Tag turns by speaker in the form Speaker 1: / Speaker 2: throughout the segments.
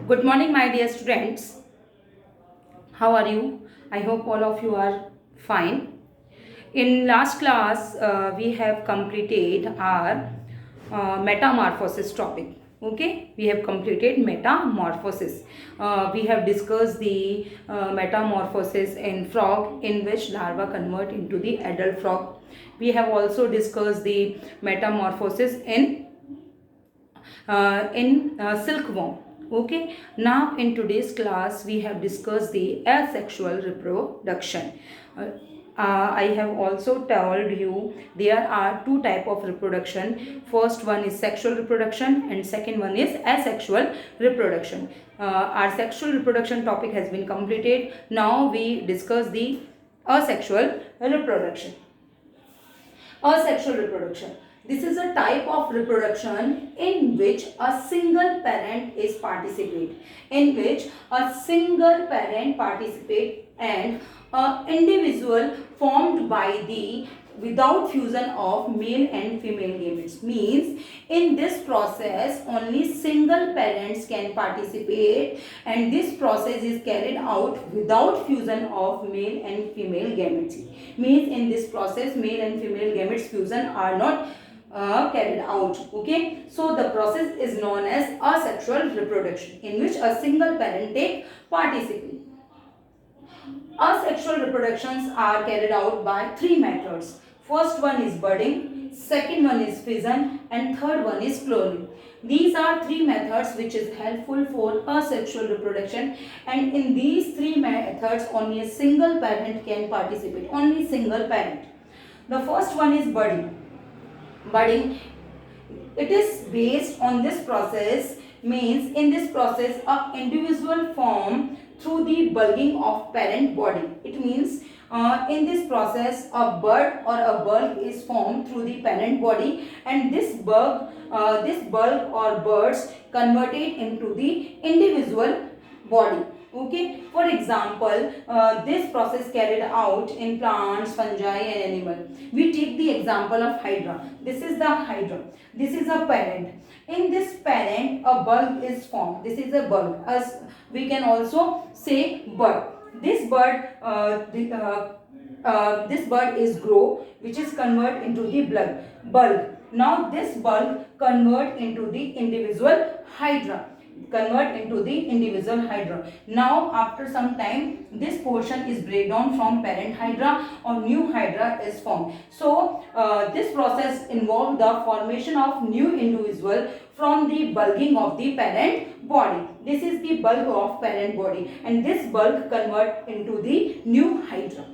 Speaker 1: Good morning, my dear students. How are you? I hope all of you are fine. In last class, we have completed our metamorphosis topic. Okay, we have completed metamorphosis. We have discussed the metamorphosis in frog, in which larva convert into the adult frog. We have also discussed the metamorphosis in silkworm. Okay, now in today's class we have discussed the asexual reproduction. I have also told you there are two type of reproduction. First one is sexual reproduction and second one is asexual reproduction. Our sexual reproduction topic has been completed. Now we discuss the asexual reproduction. Asexual reproduction. This is a type of reproduction in which a single parent is participate. In which a single parent participate and an individual formed by the without fusion of male and female gametes. Means in this process only single parents can participate and this process is carried out without fusion of male and female gametes. Means in this process male and female gametes fusion are not carried out. Okay, so the process is known as asexual reproduction in which a single parent take participate. Asexual reproductions are carried out by three methods. First one is budding, second one is fission and third one is cloning. These are three methods which is helpful for asexual reproduction, and in these three methods only a single parent can participate. Only single parent. The first one is budding. Budding, it is based on this process. Means in this process a individual form through the bulging of parent body. It means in this process a bud or a bulb is formed through the parent body and this bulb or buds converted into the individual body. Okay, for example, this process carried out in plants, fungi and animal. We take the example of hydra. This is the hydra. This is a parent. In this parent a bulb is formed. This is a bulb, as we can also say bud. This bud this bud is grow, which is convert into the bulb. Now this bulb convert into the individual hydra. Now after some time this portion is break down from parent hydra or new hydra is formed. So this process involves the formation of new individual from the bulging of the parent body. This is the bulk of parent body and this bulk convert into the new hydra.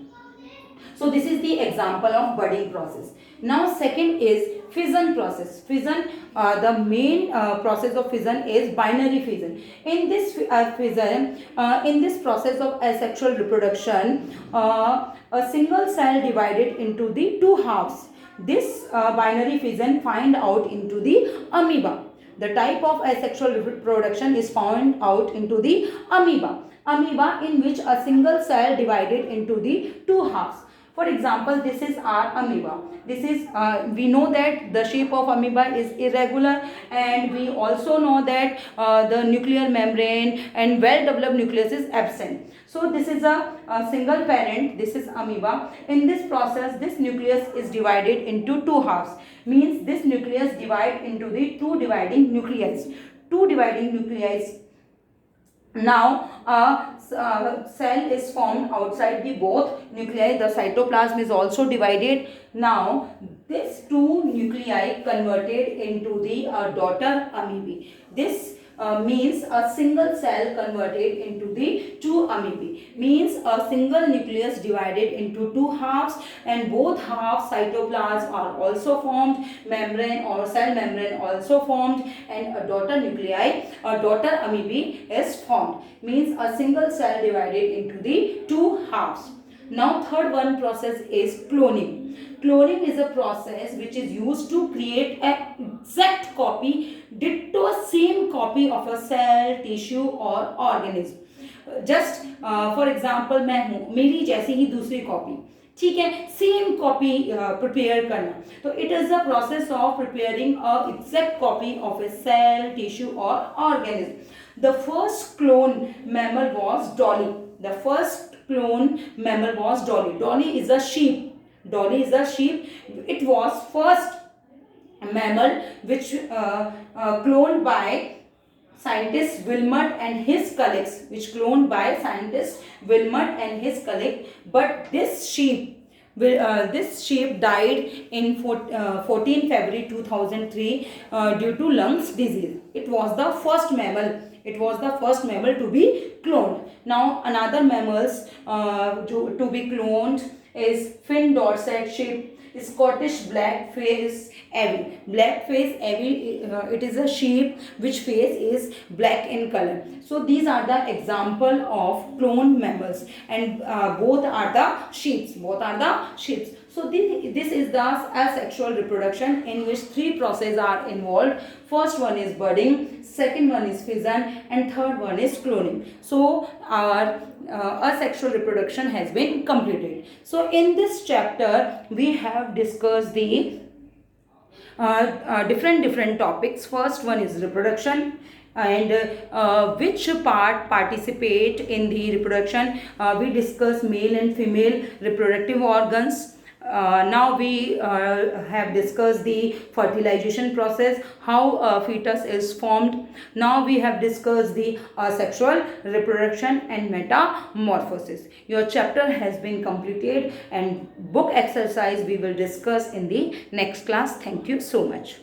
Speaker 1: So this is the example of budding process. Now second is fission process. Fission, the main process of fission is binary fission. In this fission, in this process of asexual reproduction, a single cell divided into the two halves. This binary fission find out into the amoeba. The type of asexual reproduction is found out into the amoeba. Amoeba in which a single cell divided into the two halves. For example, this is our amoeba. This is, we know that the shape of amoeba is irregular and we also know that the nuclear membrane and well-developed nucleus is absent. So this is a single parent, this is amoeba. In this process, this nucleus is divided into two halves. Means this nucleus divide into the two dividing nuclei. Now a cell is formed outside the both nuclei. The cytoplasm is also divided. Now this two nuclei converted into the daughter amoebae. This means a single cell converted into the two amoebae. Means a single nucleus divided into two halves and both halves cytoplasm are also formed, membrane or cell membrane also formed and a daughter nuclei, a daughter amoebae is formed. Means a single cell divided into the two halves. Now third one process is cloning. Cloning is a process which is used to create an exact copy, ditto same copy of a cell, tissue or organism. Just for example, मैं हूँ, मेरी जैसी ही दूसरी copy. ठीक है, same copy prepare करना. तो it is the process of preparing a exact copy of a cell, tissue और organism. The first clone mammal was Dolly. The first clone mammal was Dolly. Dolly is a sheep. Dolly is a sheep. It was first mammal which cloned by scientist Wilmot and his colleagues, which cloned by scientist Wilmot and his colleague. But this sheep died in 14 February 2003 due to lungs disease. It was the first mammal. It was the first mammal to be cloned. Now another mammals to be cloned is Finn Dorset sheep, Scottish blackface avi. Blackface avi, it is a sheep which face is black in color. So these are the example of cloned mammals, and both are the sheeps. Both are the sheeps. So this is the asexual reproduction, in which three processes are involved. First one is budding, second one is fission, and third one is cloning. So our asexual reproduction has been completed. So in this chapter we have discussed the different topics. First one is reproduction, and which part participate in the reproduction. We discuss male and female reproductive organs. Now we have discussed the fertilization process, how a fetus is formed. Now we have discussed the asexual reproduction and metamorphosis. Your chapter has been completed, and book exercise we will discuss in the next class. Thank you so much.